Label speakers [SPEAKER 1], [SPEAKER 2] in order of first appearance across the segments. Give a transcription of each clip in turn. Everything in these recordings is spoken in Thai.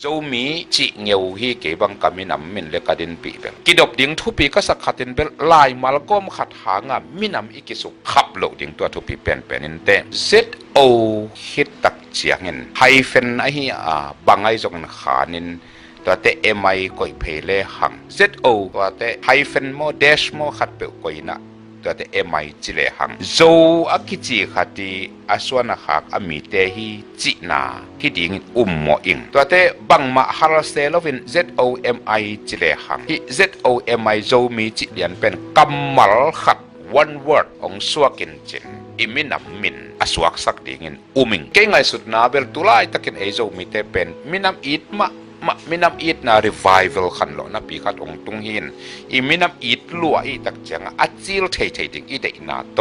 [SPEAKER 1] zo mi chi ngeu hi ke bang kaminam min le kadin pi bel kidop ding thu pi ka sakhatin bel lai malkom khat hanga minam ikisu khap lo ding to thu pi pen in te zo hit tak chiangin hyphen a hi a bangai jong khaninตัวเตเอ็มไอก่อยเพลหัง ZO ตัวเตไฮเฟนโมเดชโมขัดเปก่อยนะตัวเตเอ็มไอจิเลหังโซอากิจิขัดดีอาสวนะขักอามีเตฮีจินาที่ดิ่งโมอิงตัวเตบังมาฮาร์เซลวิน ZOMI จิเลหังที่ ZOMI โซมีจิเลียนเป็นกัมมัลขัด one word องสวกินจินอิมินับมินอสวกสักดิ่งมิงเก่งไงสุดนาเบลตุลายตะกินเอโซมีเตเป็นมินับอิดมามินำอีดนะ revival ขันหล่อนะปีขัดองตุงหินอีมินำอีดลัวอีตักจังอัจจิลเทดิ่งอีเดนาโต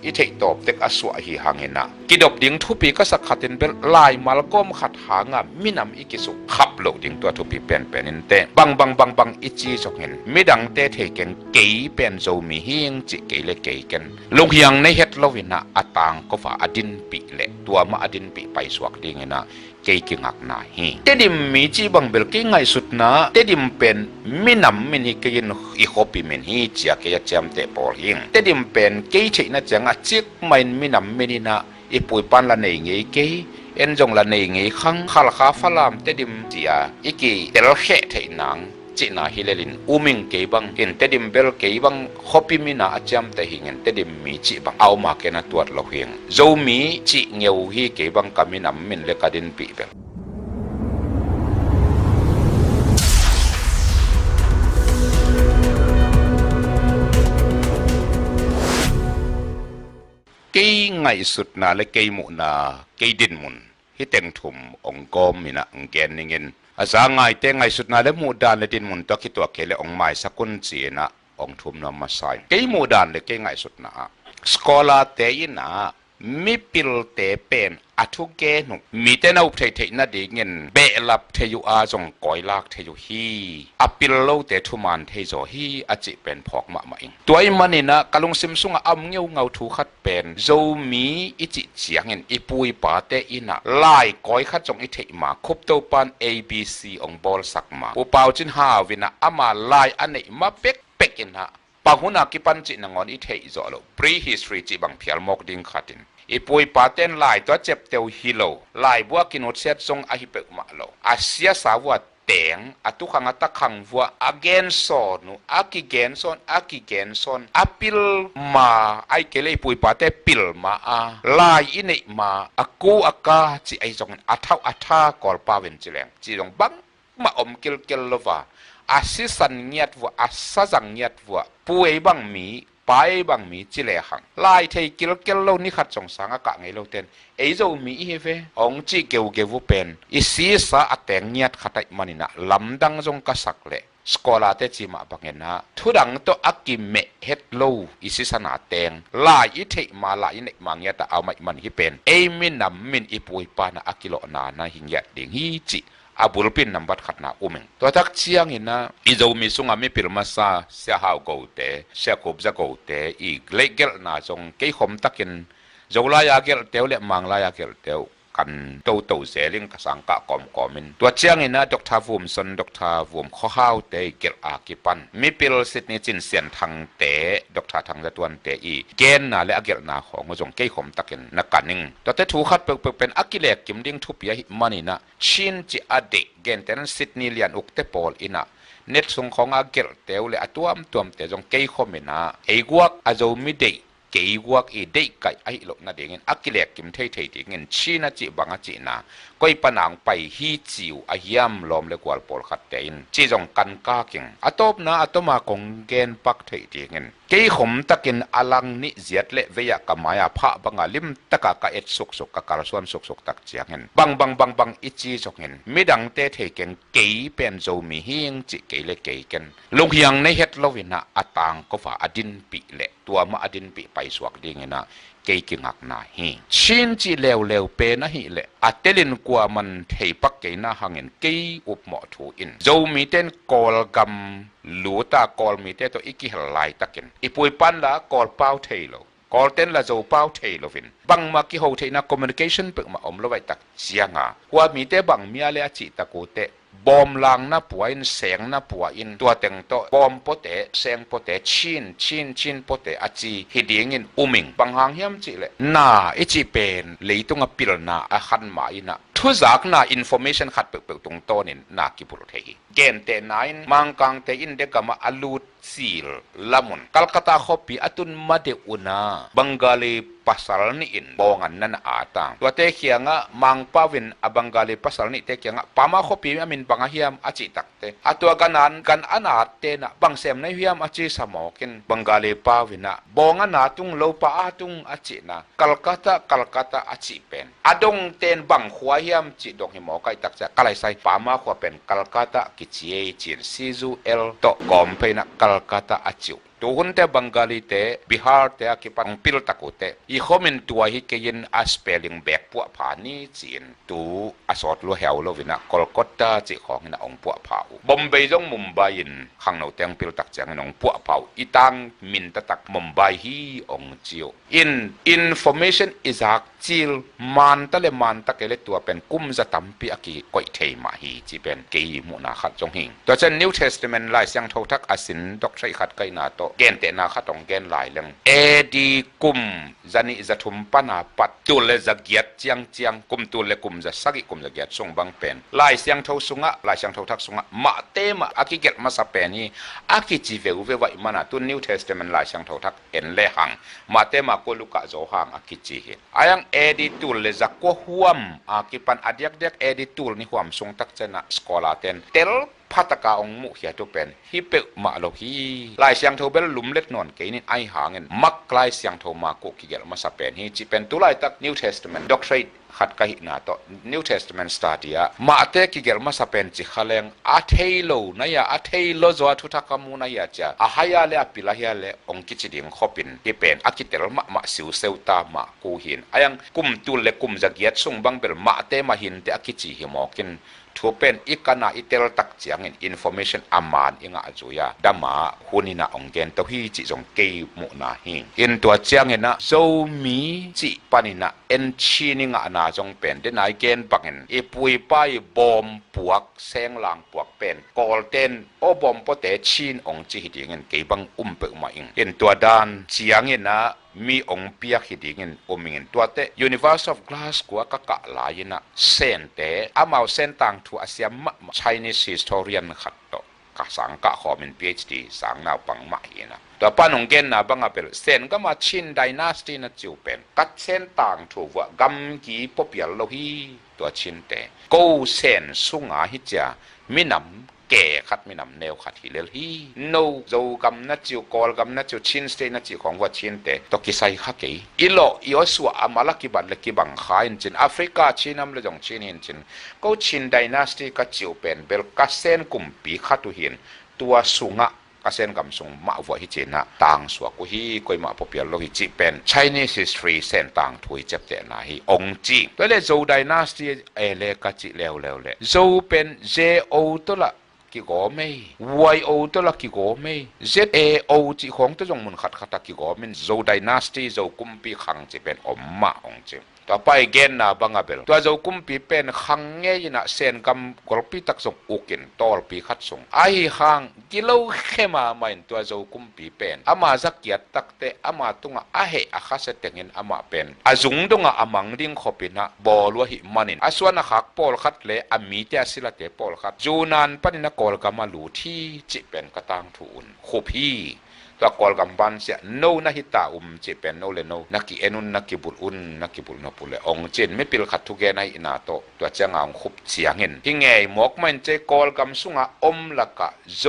[SPEAKER 1] อีเทตอบเด็กอสวะฮีหังเงินะกิดอบดิ่งทุปีก็สักขัดเป็นลายมาลก้มขัดหางมินำอีกิสุขับโลดิ่งตัวทุปีเป็นนินเตบังอีจีจกเห็นมิดังเตเทกันเกยเป็นโจมีเฮียงจิเกยเลเกยกันลงเฮียงในเฮ็ดลวินะอัตางก็ฝ่าอดินปีเละตัวมาอดินปีไปสวกดิ่งเงินะเกยกิงักนาฮีเตดิมมีจีบังเบลเกยไงสุดนะเตดิมเป็นมินำมินฮิเกยินอีโคปิมินฮีจีเกยเจมเตปอลฮิงเตดิมเป็นเกยเชนะจังจิกไม่มินำมินินะอีปุยปันละเนงเกยเอ็นจงละเนงขังขัลคาฟลามเตดิมจีอาอีกีเตลเขเทนังจินาฮิเลลินมิงเกยบังเห็นเตดิมเบลเกยบังโคปิมินาอาจามเตหิงเตดิมมีจีบังเอามาเกนะตัวเราเฮียงโจมีจีเงียวฮีเกยบังกามินำมินเลกาดินปีเบลเกยไงสุดนาและเกยมุนาเกยดินมุนที่เต็งถุมองกอมมินะองแกนนิเงินอาสาไงเต็งไงสุดนาและมูดานและดินมุนตัวคิดตัวเคเลองไม้สกุลจีนะองถุมนามาใส่เกยมูดานและเกยไงสุดนาสกอลาเตยินะมีปิลเตเป็นอัทุเกนุมีเตนาอุปเทยนาดีเงินเบลับเทยุอาจงก่อยลากเทยุฮีอปิลโลเตทุมันเทโจฮีอจิเป็นพอกมาอิงตัวไอ้มันนี่นะกะลุงซิมซุงอัมเงียวเงาทูขัดเป็นโจมีอิจิเจียงเงินอีปุยปาเตอินะไล่ก่อยขัดจงอิเทมาคุบโตปัน ABC องบอลสักมาอุปาวจินฮาวินะอามาไล่อันนี้มาเป็กอินะปะหุนากิปันจินงอนอิเทอิโจโล prehistory จิบังเพียลมกดิงขัดินอีปุยปาเต้นลายตัวเจ็บเตียวฮิโลลายบัวกินอุดเซตทรงอหิเปกมาโลอาเซียสาวเตงอตุขังอตะขังวัวอเกนซอนุอากิเกนซอนอปิลมาไอเกเลยปุยปาเต้ปิลมาลายอินิมาอกูอากาจิไอจงอัทากอลปาเวนจิแรงจิจงบังมาอมกิลลวาอาศิสันเงียดวัวอาซาจังเงียดวัวปุยบังมีไปบางมีจิเลหังลายเทกิลโลนี่ขัดจงสังอากาศไงโลเตนเอโจมีเฮเวองจิเกวเป็นอิซีสาอแตงเงียดขัดไอมันนี่นะลำดังจงกษักเละสกอลาเตจิมาบังเงินนะทุดังตัวอักิเมเฮ็ดโลอิซิสนาแตงลายอิเทมาลายอิเนมังเงียดเอาไม่มันฮิเป็นเอมินนำมินอิปุยปานะอักิโลนานะหิงเงียดดิ่งฮิจิอาบุลปินนำบัดขัดนามิงตัวทักเชียงอินะอิโจมีสุงามิปิลมาซาเสียหาวกูเตเสียขบจะกูเตอีกเล็กเกลนาจงเกี่ยขมตักินโจลายาเกลเตวเลมังลายาเกลเตวกันโตเสลิงกสังกะกอมินตัวเชียงอินะดรวูมสันดรวูมข้อข้าวเตเกลอากิปันมิปิลสิทธิจินเสียนทางเตดรทางละตัวนเตอีเกนนาและอาเกลนาของจงเกี่ยขมตักินนักการนิงตัวเตถูขัดเป็นอากิเลกกิมดิ้งทุบยาหิมันนี่นะชินจิอเดเกนเตนสิทธิเลียนอุกเตปอลอินะเน็ตส่งของอาเกลเตวเลอตัวมเตจงเกี่ยขมินะเอกัวอาโจมิเดเกี่ยวกับเด็กไก่ไอ้หลอกนั่นเองอักเล็กกิมเทดิ่งชีน่าจีบังอาจีน่ะก็อีปนังไปฮีจิวอายามลมเลกวาลปอลขัดเตนจีจงกันกากิงอัตบนะอัตมาคงเกนปักเทดิ่งเกี่ยขมตะกินอลังนิเจียดเละเวียกมายาพะบังอาลิมตะกะกะเอ็ดสุกกะการส่วนสุกตักเจียงบังอิจีจงเห็นไม่ดังเตเทกินเกี่ยเป็นโจมีเฮียงจิเกี่ยเล็กเกี่ยกันลงเฮียงในเฮ็ดลวินะอัตางก็ฝ่าอดินปีเละตัวมาอดินปีไปสวกดิ่งนะเกี่ยกิงักนาฮีชินจีเลวเป็นนะฮีเละอัตเตลินกว่ามันเทปักเกี่ยนะหังเงินเกี่ยอุบหมอทูอินโจมีเต้นกอลกัมลูตากอลมีเต้ตัวอีกิหลายตะกินอีปุยปันละกอลเป้าเทโล กอลเต้นละโจเป้าเทโลวินบังมากิโฮเทนะคอมมิวนิเคชันเปิดมาอมโลไว้ตักเสียงอ่ะว่ามีแต่บังมีอะไรจิตะโกเตบอมลังนะปัวอินแสงนะปัวอินตัวเต็งโตบอมโปเตแสงโปเตชินโปเตอจีฮิดีงินอุมิงบังหางเฮียมจิเลน่าอิจิเป็นเลยตุงปิลนาอาขันมาอินะทุจากน่าอินโฟเมชันขัดเปิดตรงโตนินน่ากิบุรุเทกิเกนเตนายมังกังเตอินเดกามาอลูดซีลลามุนกัลกัตาขบีอตุนมาเดอุนาบังกาลีpasal ni in bongan nan ata tua te khianga mang pawin abangali pasal ni te khianga pama khopi amin bangahiam achi takte atua kanan kan anat te na bangsem na hiam achi samokin bangali pawina bonga na tung lo pa atung achi na kalkata achi pen adong ten bang khwa hiam chi dong himo kai takcha kalai sai pama khwa pen kalkata kichie chin sizu el to gom pe na kalkata achiu tuhun te Bengali te Bihar te akipang pil takute I khomin tua hi keyin a spelling back pu phani chin tu asot lo heu lo vina Kolkata chi khong na ong pu phau Bombay jong Mumbai in khang no teng pil tak chang nong pu phau itang min ta tak Mumbai hi ong chiu in information is a chil man ta le man ta ke le tua pen kum za tampi aki koi thei ma hi chi pen ke mu na khat jong hing to chen New Testament lai siang tho thak asin dok thai khat kai na to gen te na khatong gen lai leng edi kum zani zathum pana pat tul le zagiat chiang kum tul le kum za sagi kum zagiat song bang pen lai siang tho sunga lai siang tho thak sunga ma te ma aki get ma sa pen hi aki chi ve u ve wa imana tu New Testament lai siang tho thak en le hang ma te ma ko luka zo hang aki chi hi ayang edi tul le zakko huam aki pan adiak dek edi tul ni huam sung tak chena skola ten tel pataka ong mu hia to pen hi pe ma lo hi lai siang tho bel lum let non ke ni ai hangen mak lai siang tho ma ko ki gel ma sa pen hi chi pen tu lai tak New Testament doctrine khat ka hi na to New Testament stadia ma te ki gel ma sa pen chi khaleng a thailo na ya a thailo zo thu thakamu na ya cha a haya le apila hia le ong ki chi ding khopin ki pen akitel ma siu seu ta ma ku hin ayang kum tu le kum zagiat sung bang bel ma te ma hin te akichi hi mokin thu pen ikana itel tak chiang in information aman inga ajuya dama hunina onggen to hi chi jong ke mu na hi in to chiang ena zo mi chi panina en chininga na jong pen de nai gen pangen e pui pai bom puak seng lang puak pen kol ten o bom po te chin ong chi hidingen ke bang pe ma ing in to dan chiang ena mi ong pia hidingen omingen to te Universe of Glass kwa ka la yina sen te amao sen tang thu asiam Chinese historian khat to ka sang ka khomin PhD sang na pang ma hina to panong gen na banga pel sen ka ma Chin dynasty na chiu pen kat sen tang thu wa gam ki popial lo hi to Chin te ko sen sunga hi cha minamแก่ขัดไม่นำแนวขัดหิเลฮีโนโจกำนัดจิวกอลกำนัดจิวชินสเตนัดจิวของวัดชินเตตกิไซฮักเกอีโลอีอสัวอามาลักิบัดเลกิบังขายจินแอฟริกาชินัมเลจงชินหินจินก็ชินไดนาสตีกัดจิวเป็นเบลกัสเซนกุมปีขัดตุหินตัวสุงะกัสเซนกำสุงมาวัวฮิจินะต่างสัวกุฮีกุยมาปเปียโลหิจิเป็น Chinese history เซนต่างถุยเจ็บเตนาฮีองจีแล้วเลยโจไดนาสตีเอเลกัจิเลวเลยโจเป็นเจโอตัวละกี่ก้ไม่ YO ตัวละกี่ก้ไม่ ZAO จีของตัวจงมุนขัดกี่ก้ไม่โจไดนาสตีโจกุมปีขังจะเป็นอมมาองจิต่อไปเกณฑ์นะบังอาเบลตัวโจกุมปีเป็นขังเงี้ยนะเซนกำกรปีตักส่งอุกินตอลปีขัดส่งไอขังกิโลเข้มาไม่ตัวโจกุมปีเป็นอามาจักเกียรตักเตอามาตุงอาเหอาคาเสตเงินอามาเป็นอาจุงตุงอามังดิ้งขบินะบอลวหิมันินอาส่วนนักขักปอลขัดเลอามีเตสิละเตปอลขัดจูนันปนินะกอลกามาลูที่จิเป็นกระตังทูนขุบีตัวกอลกัมบันเสียโนนะฮิตาจีเป็นโนเลโนนักกิเอนุนนักกิบุลอุนนักกิบุลนปุเลองเจนไม่ปิลขัดทุกแกในอินาโตตัวเจ้างขุบเสียงเงินที่ไงหมอกมันเจกอลกัมสุงะละกะโ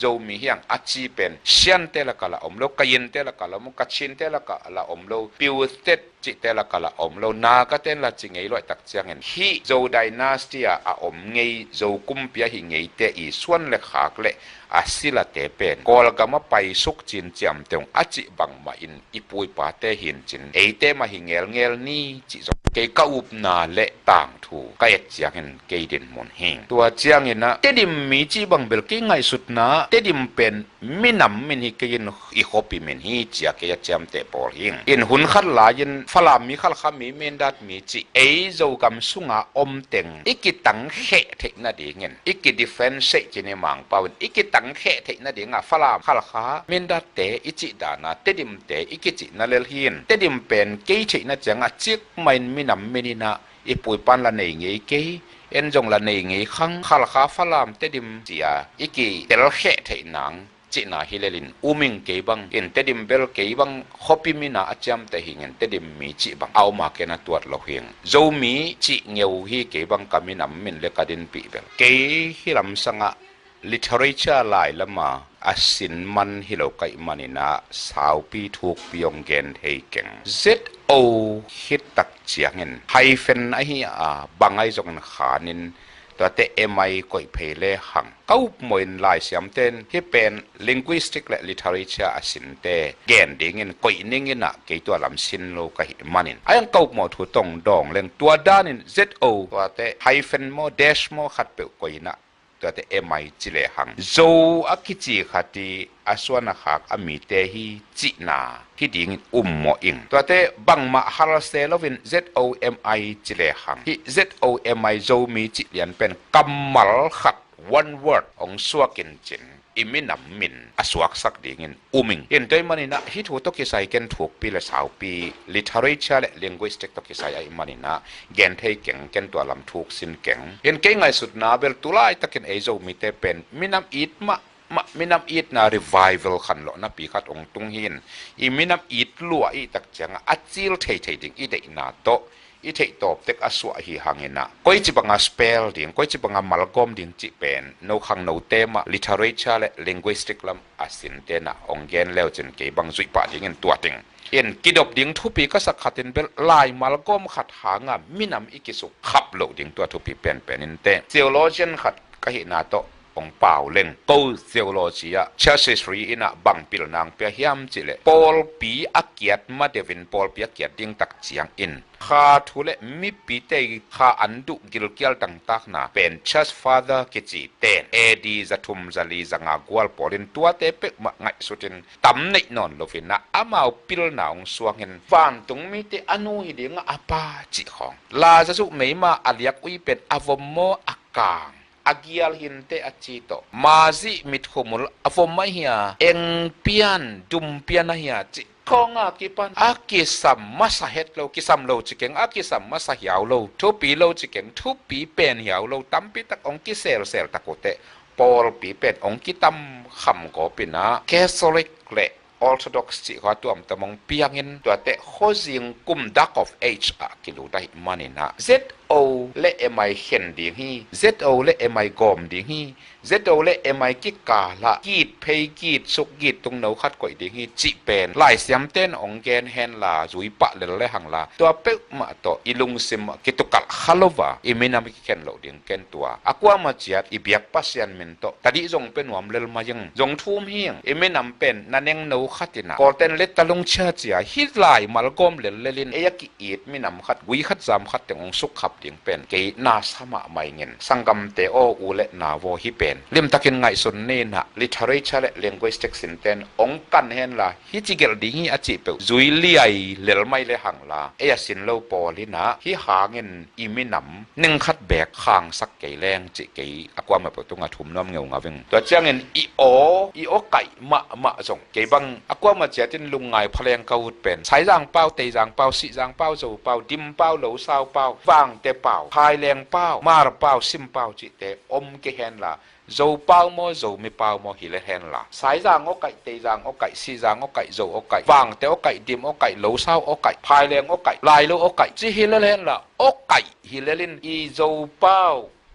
[SPEAKER 1] จมีเฮียงอาชีเป็นเชียนเตละกะละโลกยินเตละกะละมุกชินเตละกะละโลปิวเตจิเตละกะละโลนากะเตละจิงไงลอยตักเสียงเงินฮิโจไดนาสตีอาไงโจกุมเปียหิไงเตอีส่วนเล็กขากเละอาศิลาเตเป็นกอลกามาไปสุกจินจำเตงอาจิบังมาอินอีปุยปาเตหินจินเอเตมาหิเงลนี่จิจงเก กกอุบนาเละต่างถูกก็เจียงเห็นเกดินมนเฮงตัวเจียงเห็นนะเตดิมมีจีบังเบลเกง่ายสุดนะเตดิมเป็นมินำมินฮิกยินอีโคปิมินฮิเจียกยเจียมเตปอลหิงอินหุนขัดลายินฟลามีขัดขามีเมนดัดมีจีเอโจกำสุงาอมเต็งอีกิตังเขเทนาดีเงินอีกิดิเฟนเซจินมังปาวนอีกิตังเขเทนาดีงาฟลามขัดขาเมนดัดเตอิจิดานาเตดิมเตอีกิจินาเลลหินเตดิมเป็นเกยจินาจังอาจิกไม่มินำมินินาอีปุยปันละเนงเกยเอ็นจงละเนงขังขัดขาฟลามเตดิมเจียอีกิเตลเขเทนังจีน่าฮิเลลินอุมิงเกบังอินเตดิมเบลเกบังฮอปิมินาอาจามเตหิงเตดิมมีจีบังเอามาเกนัตัวเราเฮียงโจมีจีเงียวฮีเกบังกามินำมินเลกาดินปีเบลเกฮิลำสังะ literature หลายละมาอาศินมันฮิโลไกมันนาสาวปีถูกปียงเกนเฮเก่ง ZO ฮิตตักเจียงเงินไฮเฟนไอฮีบังไอจงขานินตัวเตเอ็มไอก่อยเพลหังเขาหมวยลายเสียมเต้นที่เป็น linguistic และ literature อาศินเตเกนดิ้งเงินก่อยนิ่งเงินน่ะเกี่ยตัวลำสินโลกหิมันินไอ้ยังเขาหมดถูตรงดองเล่งตัวด้านิน ZO ตัวเตไฮเฟนโมเดชโมขัดเปลก่อยน่ะตัวเตเอ็มไอจิเลหังโจอากิจิขัดที่อาส่วนหักอามีเตฮีจินาที่ดิ่งโมอิงตัวเตบังมาฮาร์เซลวิน ZOMI จิเลหังที่ ZOMI โจมีจิเลียนเป็นกัมมัลขัด one word องสวกินจินอิมินำมินอสวกสักดิ่งมิงเห็นด้วยมันนะฮิตหัวตกิไซเกนถูกปีละสาวปี literature และ linguistic ตกิไซไอมันนะเกนเทเก่งเกนตัวลำถูกสินเก่งเห็นเก่งไงสุดนะเบลตุลาไอตะเกนเอโจมีเตเป็นมินำอิดมามินำอีดนา revival ขันหล่อนะปีขัดองตุงหินอีมินำอีดลัวอีตักจังอัจจิลเทดิ่งอีเดนาโตอีเทตอบเต็กอสวะฮีหังเงินะก้อยจิบังอาสเปลดิ่งก้อยจิบังอามัลกอมดิ่งจิเป็นโนขังโนเตมะ literature และ linguistic ลำอาศินเตนะองเกนเลวจนเกบังจุยปะดิ่งเงินตัวดิ่งเอ็นกิดอบดิ่งทุปีก็สักขัดเอ็นเบลลายมัลกอมขัดหางามินำอีกิสุขับโลดิ่งตัวทุปีเป็นนินเต theologian ขัดก็เห็นนาโตองเป่าเล่งโตเซโลจีอะเชสซิรีอินะบังปิลนางเปียฮิมจิเลปอลปีอักเกียดมาเดวินปอลปีอักเกียดดิ้งตักเจียงอินข้าทุเลมิปีเตข้าอันดุกิลเกียลตังตักนาเป็นเชสฟาเดอร์กิจิเตนเอดีจะทุมจะลีจะงากวลปอลินตัวเตเป็กมาไงสุดินตั้มในนอนโลฟินะอามาปิลนางสวงเห็นฟันตรงมิเตอนุฮิดิงอาปาจิของลาจะสุไม่มาอาลียกอุยเป็นอาวโมอากางagial hinte achito mazi mithumul afomai hia engpian dumpian hia chi konga kipan akisam masahet lo kisam lo chikeng akisam masahiao lo thupi lo chikeng thupi pen hiao lo tampi tak ong ki sel takote pol pi pen ong ki tam kham ko pina catholic le orthodox chi kha tuam tamong piangin to te khozing kum duck of h a kilu dai manina ZO และ MI เห็นดิ่งฮี ZO และ MI กอมดิ่งฮี ZO และ MI กิกาละกีดเพยกีดสุกกีดตรงเนาคัดก่อยดิ่งฮีจิเป็นหลายเสียมเต้นองแกนแฮนลาจุยปะเลยหังลาตัวเป็กมาตัวอีลุงซิมกิตุกัลฮัลโลวาอีมินามิเคนโลดิ่งเกนตัวอากว่ามาเจียดอีเบียกปัสยันมินโตตัดอีจงเป็นหวมเลลมายังจงทุ่มเฮียงอีมินำเป็นนั่นเองเนาคัดตินะกอเตนเล็ดตะลุงเชื่อเจียฮิตลายมาลกอมเลลินเอยกิอีดมินำคัดวิคัดจำคัดแต่องสุขขับดิ่งเป็นเกนาสมาไม่เงินสังกัมเตโออูเลนาโวฮิเป็นลิมตะกินไงสุนเนนะ literature และ linguistic สินเตนองกันเห็นละฮิจิเกลดิ่งอาจิเปจุยลีไอเลลไม่เลหังละเอยสินโลปอลินะฮิหาเงินอีมินำหนึ่งคัดแบกข้างสักเกแรงจิเกอากวามาปตุงอาทุมน้อมเงางาวิงตัวเจ้าเงินอีโอไก่มะจงเกบังอากวามาเจตินลุงไงพลังกาวุดเป็นใช้จางเป้าเตจางเป้าสิจางเป้าโจเป้าดิมเป้าเหลวซาวเป้าวางเตเป้าพายแรงเป้ามาระเป้าซิมเป้าจิเตอมเกเฮนละโจเป้าโมโจไม่เป้าโมฮิเลเฮนละสายจางโอไก่เตจางโอไก่สิจางโอไก่โจโอไก่วางเตโอไก่ดิมโอไก่เหลวซาวโอไก่พายแรงโอไก่ลายโลโอไก่จิฮิเลเฮนละโอไก่ฮิเลลินอีโจเป้า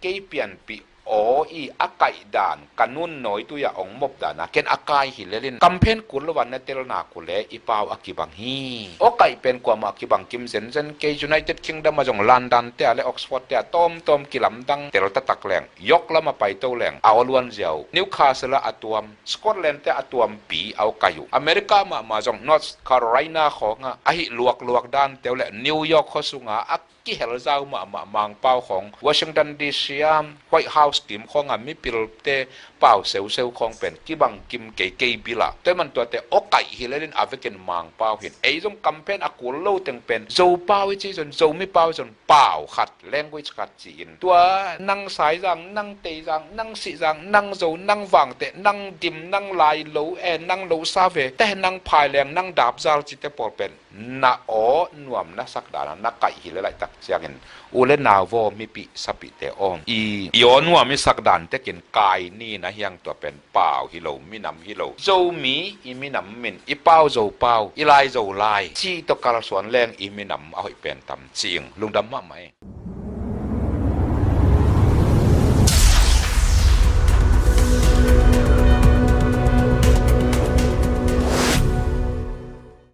[SPEAKER 1] เกเปลี่ยนปีโออีอากายด่านกันนุ่นน้อยตัวอย่างมบด่านนะเกณฑ์อากายหิเลลินกัมเพนกุลวันเนเตลนากุเลอีปาวอากิบังฮีโอไก่เป็นกว่ามาอากิบังกิมเซนเซนเกย์ยูไนเต็ดคิงดอมมาจงลอนดอนเตะและออกซฟอร์ดเตะต้มกิลำดังเตลตักแหลงยกแล้วมาไปโตแหลงเอาล้วนเจียวนิวคาสเลอะตวมสกอตแลนด์เตะอะตวมปีเอาไก่อยู่อเมริกามาจงนอร์ทแคโรไลนาของอ่ะไอหลวกด้านเตลและนิวยอร์กข้อสุงอ่ะ กี่เฮลเจ้ามามังเป้าของวอชิงตันดีซีไวท์เฮาส์กิมของมิปิลเตเป้าเซลของเป็นกี่บังกิมเก๋บิละแต่มันตัวแต่โอไก่ฮิเลนอาเวกันมังเป้าเห็นไอ้ตรงคัมเพนอากูโลตึงเป็นโจเป้าที่จนโจไม่เป้าจนเป้าขัดแรงกุยขัดจีนตัวนั่งสายจังนั่งเตยจังนั่งสีจังนั่งโจนั่งวังเตนั่งดิมนั่งลายโลนั่งโลซาเวแต่นั่งพายแรงนั่งดาบซาลจิตเตปอลเป็นนาโอนวมนักสักดานักไก่ฮิเลไลตักเสียงอุเลนาวอมิปิสปิเตอมอีอนวมิสักดันเตกินกายนี่นะยังตัวเป็นเป้าฮิโลมินำฮิโลโจมีอีมินำมินอีเป้าโจเป้าอีลายโจลายที่ตกกาลสวนแรงอีมินำเอาให้เป็นตำจริงลุงดำมาไหม